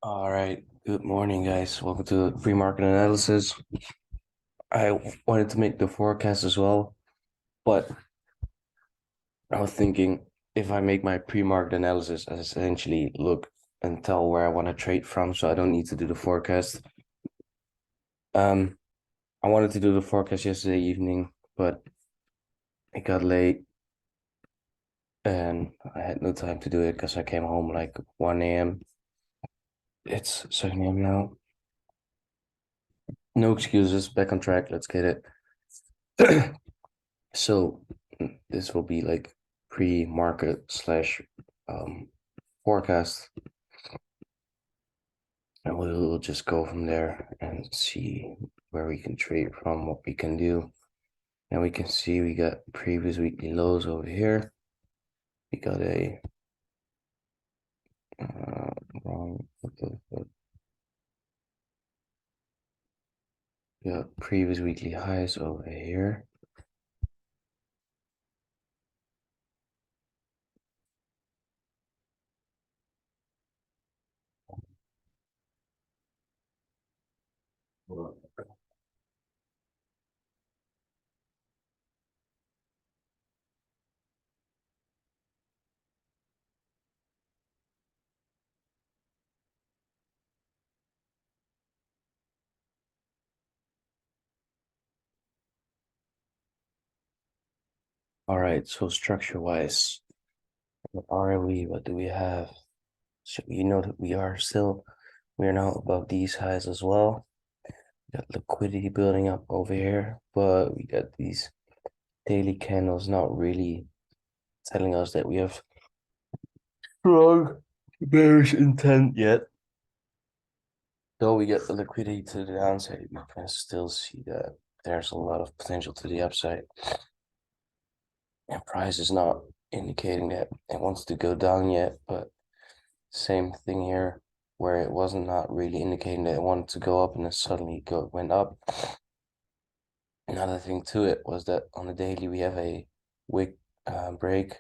All right, good morning, guys. Welcome to pre-market analysis. I wanted to make the forecast as well, but I was thinking if I make my pre-market analysis, I essentially look and tell where I want to trade from, so I don't need to do the forecast. Um, I wanted to do the forecast yesterday evening, but it got late and I had no time to do it because I came home like 1 a.m. It's 7 a.m. now. No excuses, back on track. Let's get it. So this will be like pre-market slash forecast, and we'll just go from there and see where we can trade from, what we can do. And we can see we got previous weekly lows over here. We got a wrong. We got previous weekly highs over here. All right, so structure-wise, what are we? What do we have? So you know that we are now above these highs as well. Got liquidity building up over here, but we got these daily candles not really telling us that we have strong bearish intent yet. Though we get the liquidity to the downside, we can still see that there's a lot of potential to the upside. And price is not indicating that it wants to go down yet, but same thing here, where it wasn't not really indicating that it wanted to go up and then suddenly went up. Another thing to it was that on the daily we have a wick break,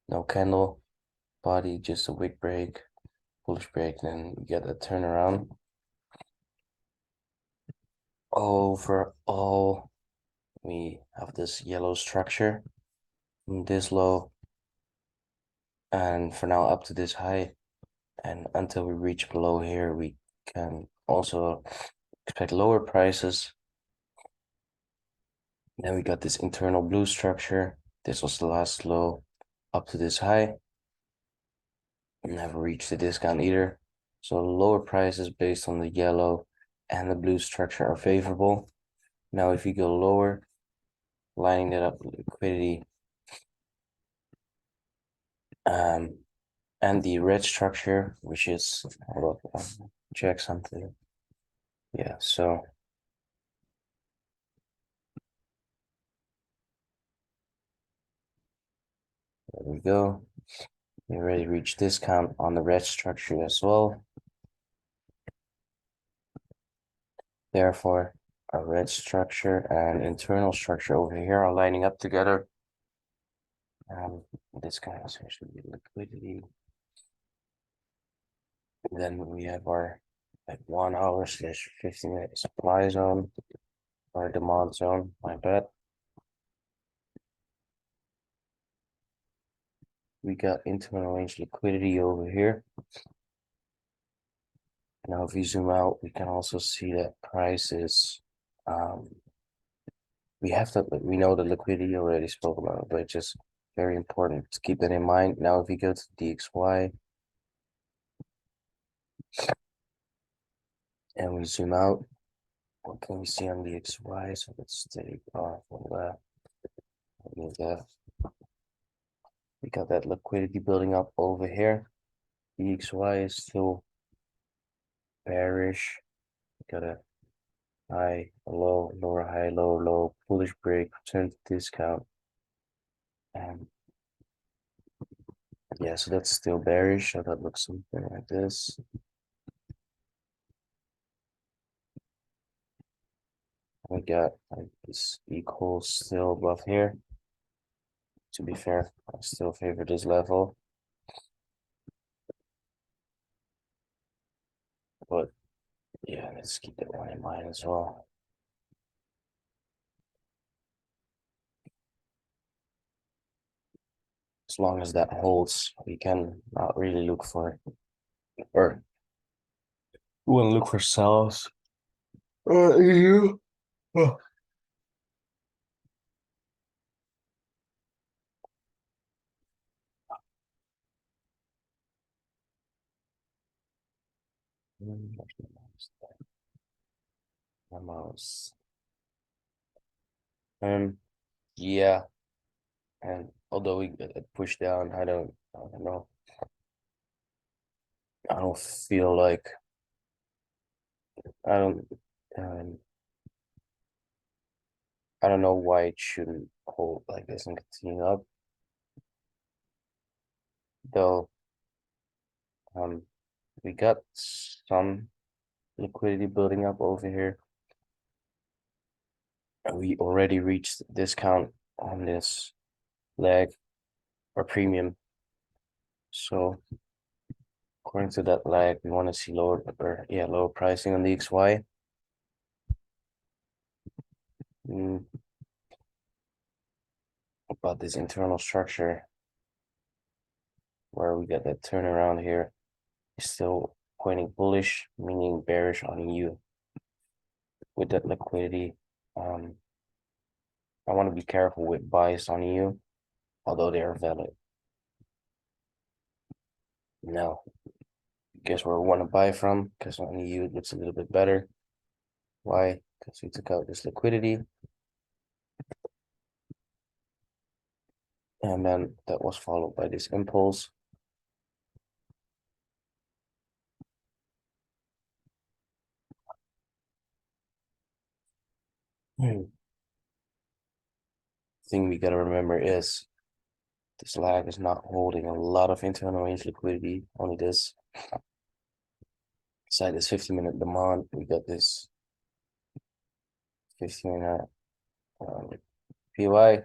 no candle, body, just a wick break, bullish break, then we get a turnaround. Overall, we have this yellow structure from this low and for now up to this high, and until we reach below here, we can also expect lower prices. Then we got this internal blue structure. This was the last low up to this high. Never reached the discount either. So lower prices based on the yellow and the blue structure are favorable. Now, if you go lower, lining that up with liquidity, and the red structure, which is, hold up, check something. Yeah, so there we go. We already reached discount on the red structure as well. Therefore, our red structure and internal structure over here are lining up together. This guy is actually liquidity. And then we have our like 1 hour slash 15-minute supply zone or demand zone, my bad. We got internal range liquidity over here. Now, if we zoom out, we can also see that prices, we know the liquidity already spoke about it, but it's just very important to keep that in mind. Now, if we go to DXY and we zoom out, what can we see on DXY? So let's take off on that. We got that liquidity building up over here. DXY is still bearish. We got a high, a low, lower, high, low, low, bullish break, return to discount. And yeah, so that's still bearish. So that looks something like this. We got like this equals still above here. To be fair, I still favor this level. But yeah, let's keep that one in mind as well. As long as that holds, we can not really look for, or we want to look for sells. You. Oh. My mouse. Yeah, and although we get it pushed down, I don't know. I don't feel like I don't, um, I don't know why it shouldn't hold like this and continue up. Though, um, we got some liquidity building up over here. And we already reached discount on this leg or premium. So according to that lag, we want to see lower pricing on the XY. About this internal structure where we get that turnaround here is still pointing bullish, meaning bearish on EU with that liquidity. I want to be careful with buys on EU, although they are valid. Now, guess where we want to buy from? Because on EU it looks a little bit better. Why? Because we took out this liquidity. And then that was followed by this impulse. Thing we gotta remember is this lag is not holding a lot of internal range liquidity, only this. Inside this 50-minute demand, we got this 15-minute PY.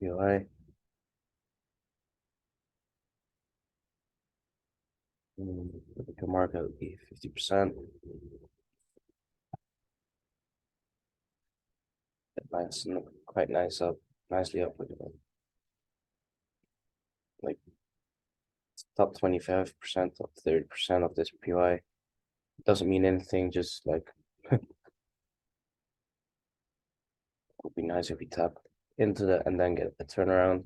PY. The market would be 50%. Nice, quite nice up, nicely up with like top 25%, top 30% of this PY. Doesn't mean anything, just like would be nice if we tap into that and then get a turnaround.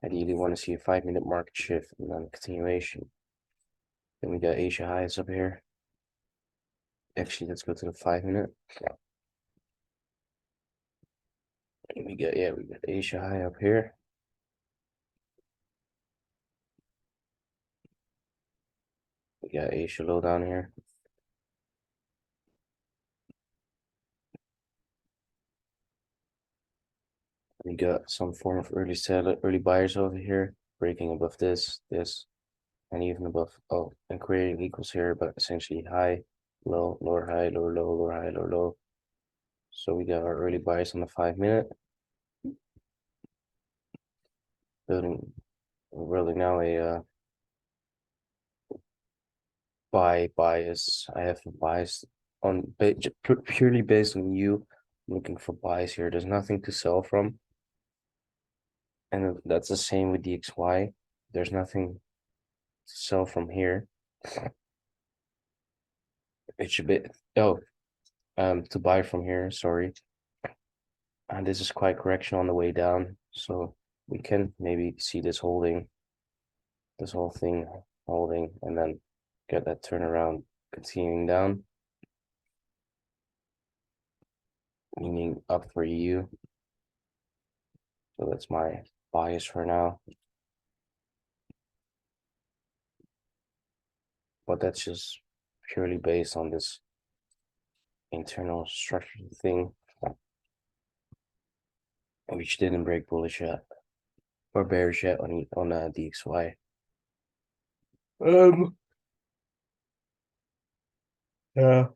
Ideally want to see a 5-minute market shift and then continuation. Then we got Asia highs up here. Actually, let's go to the 5-minute. And we got Asia high up here. We got Asia low down here. We got some form of early buyers over here, breaking above this, and even above, and creating equals here, but essentially high, low, lower high, lower low, lower high, lower low. So we got our early buyers on the 5-minute. Building now a buy bias. I have a bias on purely based on you looking for buys here. There's nothing to sell from. And that's the same with the XY. There's nothing to sell from here. It should be to buy from here, sorry. And this is quite correction on the way down. So we can maybe see this holding, this whole thing holding, and then get that turnaround continuing down. Meaning up for EU. So that's my bias for now. But that's just purely based on this internal structure thing, which didn't break bullish yet or bearish yet on DXY. Yeah.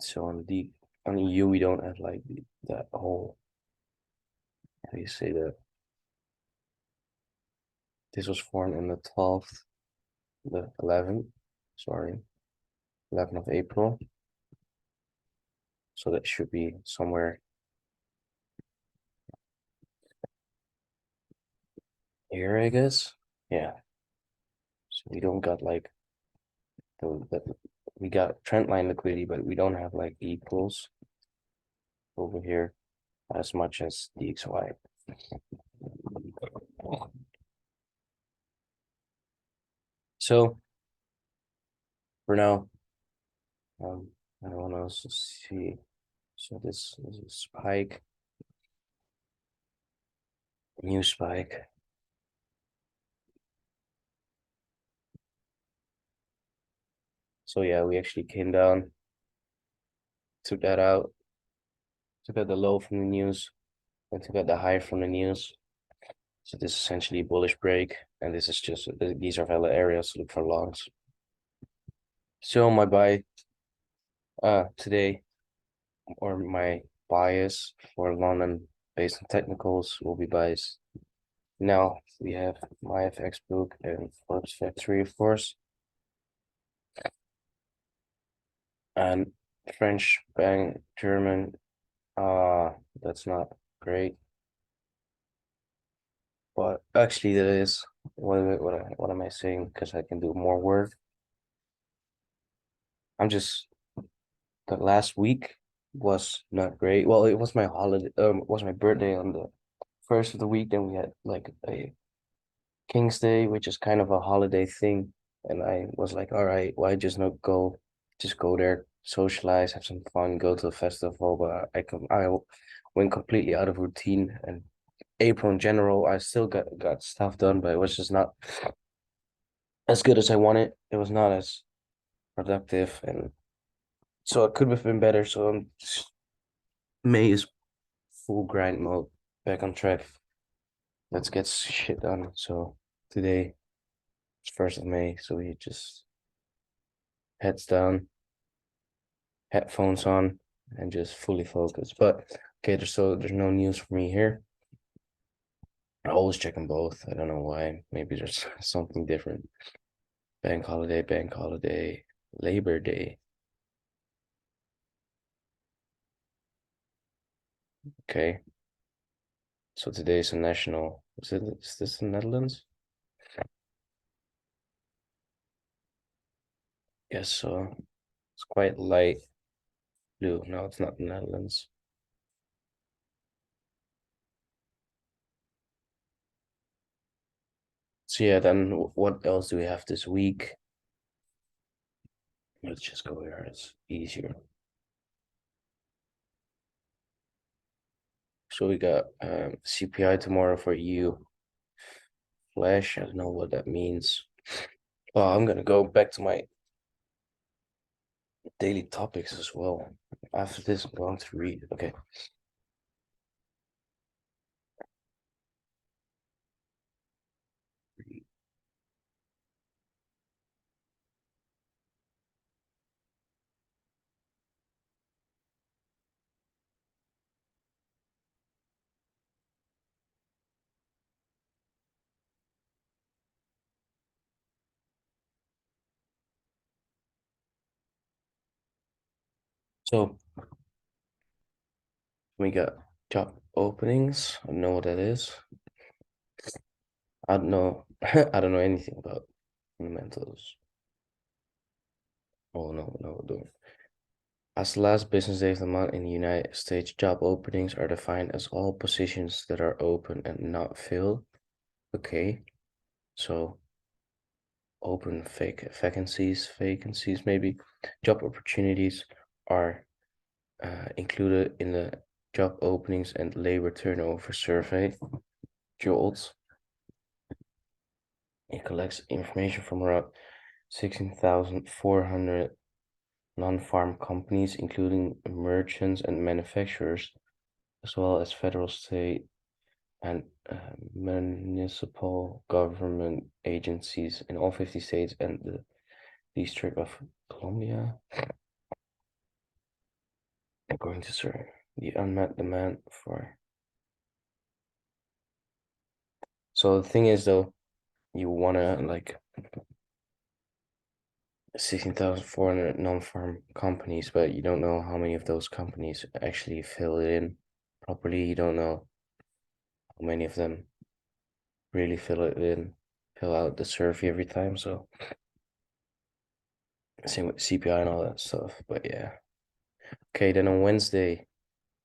So on the on EU we don't have like that whole, how do you say that? This was formed on the 12th, the 11th, sorry, 11th of April. So that should be somewhere here, I guess. Yeah. So we don't got like the we got trend line liquidity, but we don't have like equals over here as much as DXY. So for now, I don't want to see. So this is a spike, new spike. So yeah, we actually came down, took that out, took out the low from the news, and took out the high from the news. So this is essentially a bullish break, and this is just these are valid areas to look for longs. So my buy today, or my bias for London based on technicals will be buys. Now we have my FX book and Forbes Factory, of course, and French bank, German. That's not great, but actually that is what am I saying? Because I can do more work. I'm just the last week was not great. Well, it was my holiday. It was my birthday on the first of the week. Then we had like a King's Day, which is kind of a holiday thing. And I was like, all right, why just go there, socialize, have some fun, go to a festival. But I went completely out of routine. And April in general, I still got stuff done, but it was just not as good as I wanted. It was not as productive, and so it could have been better. So May is full grind mode, back on track. Let's get shit done. So today is 1st of May, so we just heads down, headphones on, and just fully focus. But okay, there's no news for me here. I always check them both. I don't know why. Maybe there's something different. Bank holiday, Labor Day. Okay. So today is a national. Is this the Netherlands? Yes, so it's quite light blue. No, it's not the Netherlands. So yeah, then what else do we have this week? Let's just go here. It's easier. So we got CPI tomorrow for EU. Flash, I don't know what that means. Well, I'm gonna go back to my daily topics as well. After this, I'm going to read. Okay. So we got job openings. I know what that is. I don't know. I don't know anything about fundamentals. Oh no, no, don't. As the last business day of the month in the United States, job openings are defined as all positions that are open and not filled. Okay, so open vacancies maybe. Job opportunities are included in the job openings and labor turnover survey, JOLTS. It collects information from around 16,400 non-farm companies, including merchants and manufacturers, as well as federal, state, and municipal government agencies in all 50 states and the District of Columbia. going to serve the unmet demand for. So the thing is though, you wanna like 16,400 non-farm companies, but you don't know how many of those companies actually fill it in properly. You don't know how many of them really fill out the survey every time. So same with CPI and all that stuff. But yeah. Okay, then on Wednesday.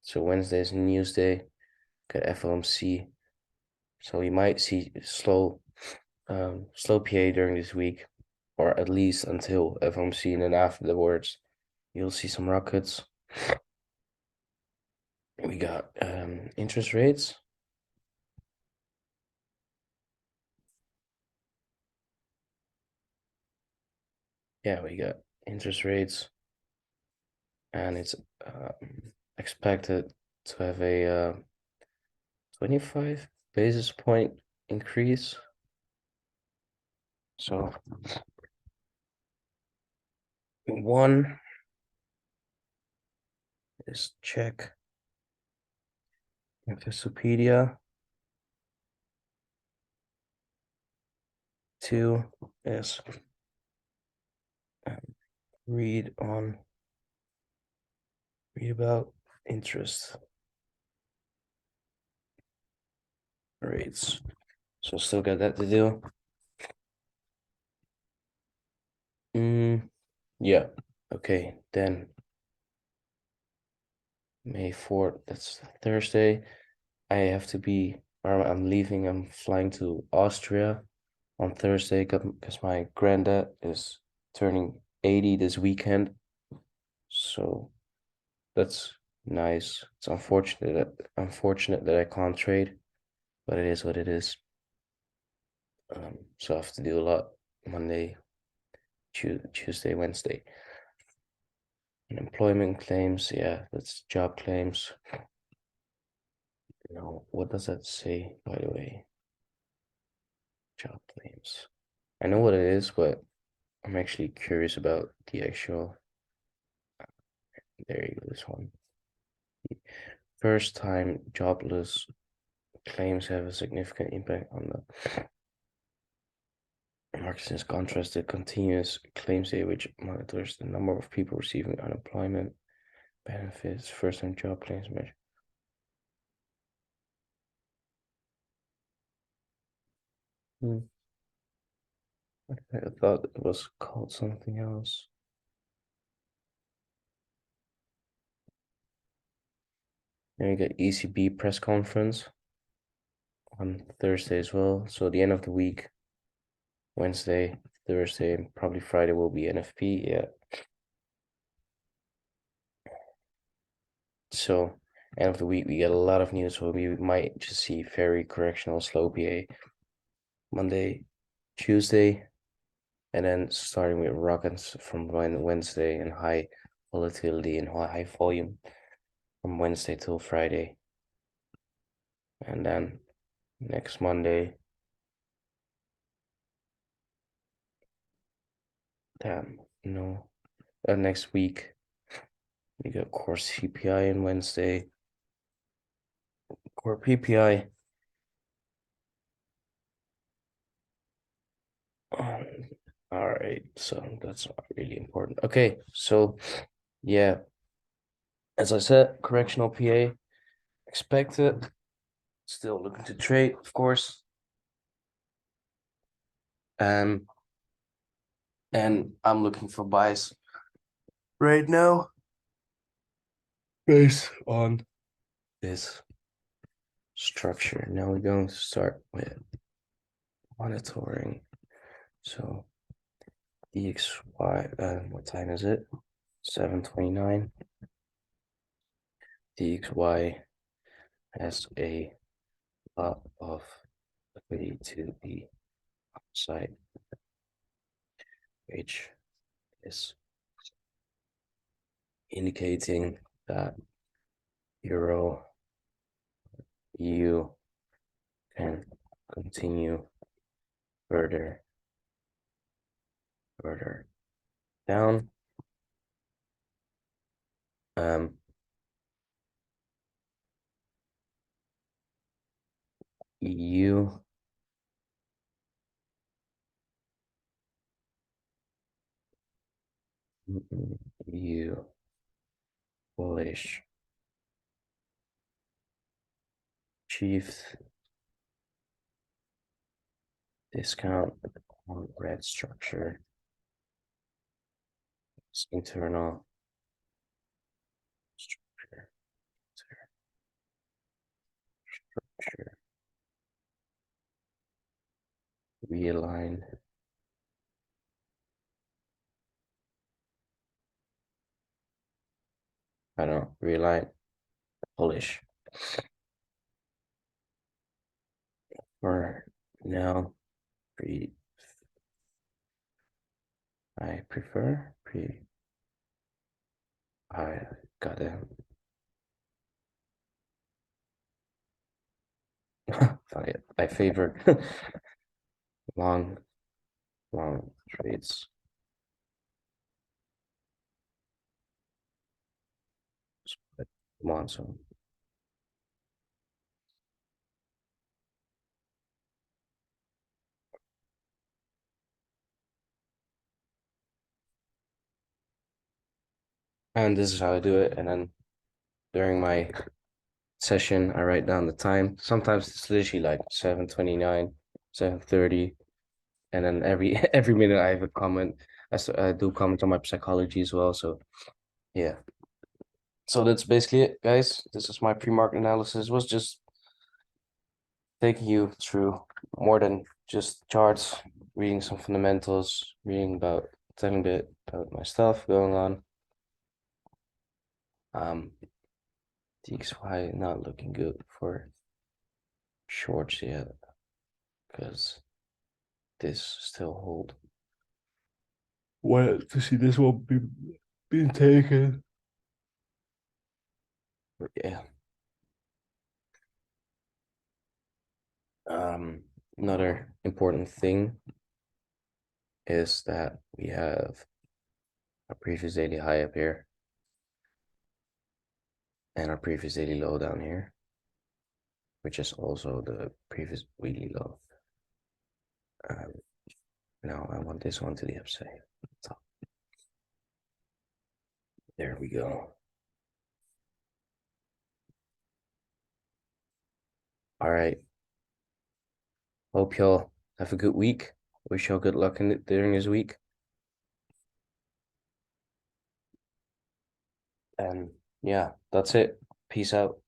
So Wednesday is news day. Got FOMC. So we might see slow PA during this week, or at least until FOMC, and then afterwards you'll see some rockets. We got interest rates. Yeah, we got interest rates, and it's expected to have a 25 basis point increase. So one is check Investopedia. Two is read about interest rates. So still got that to do. Yeah. Okay, then May 4th, that's Thursday. I have to be, or I'm leaving, I'm flying to Austria on Thursday because my granddad is turning 80 this weekend. So that's nice. It's unfortunate that I can't trade, but it is what it is. So I have to do a lot Monday, Tuesday, Wednesday. And employment claims, yeah, that's job claims. What does that say, by the way? Job claims. I know what it is, but I'm actually curious about the actual. There you go, this one. First time jobless claims have a significant impact on the market. In contrast to continuous claims day, which monitors the number of people receiving unemployment benefits. First time job claims measure. I thought it was called something else. And you get ECB press conference on Thursday as well. So the end of the week, Wednesday, Thursday, and probably Friday will be NFP. Yeah. So end of the week, we get a lot of news. So we might just see very correctional slow PA Monday, Tuesday, and then starting with rockets from Wednesday and high volatility and high volume from Wednesday till Friday. And then next Monday, next week, we got core CPI on Wednesday, core PPI. All right, so that's not really important. Okay, so yeah, as I said, correctional PA expected. Still looking to trade, of course. And I'm looking for buys right now based on this structure. Now we're going to start with monitoring. So DXY, what time is it? 7:29. DXY has a lot of liquidity to the upside, which is indicating that Euro EU can continue further down. EU, EU, bullish, Chiefs, discount on red structure, internal structure, structure, realign. I don't know, realign, bullish. For now, pre I prefer pre I got it. I favor long trades. Come on, so and this is how I do it. And then during my session, I write down the time. Sometimes it's literally like 7:29, 7:30, and then every every minute I have a comment. I do comment on my psychology as well. So yeah. So that's basically it, guys. This is my pre-market analysis. It was just taking you through more than just charts, reading some fundamentals, telling a bit about my stuff going on. DXY not looking good for shorts yet because this still hold. Well, to see this one being taken. But yeah. Another important thing is that we have a previous daily high up here and our previous daily low down here, which is also the previous weekly low. Now I want this one to the upside. Top. There we go. All right. Hope y'all have a good week. Wish y'all good luck during this week. And yeah, that's it. Peace out.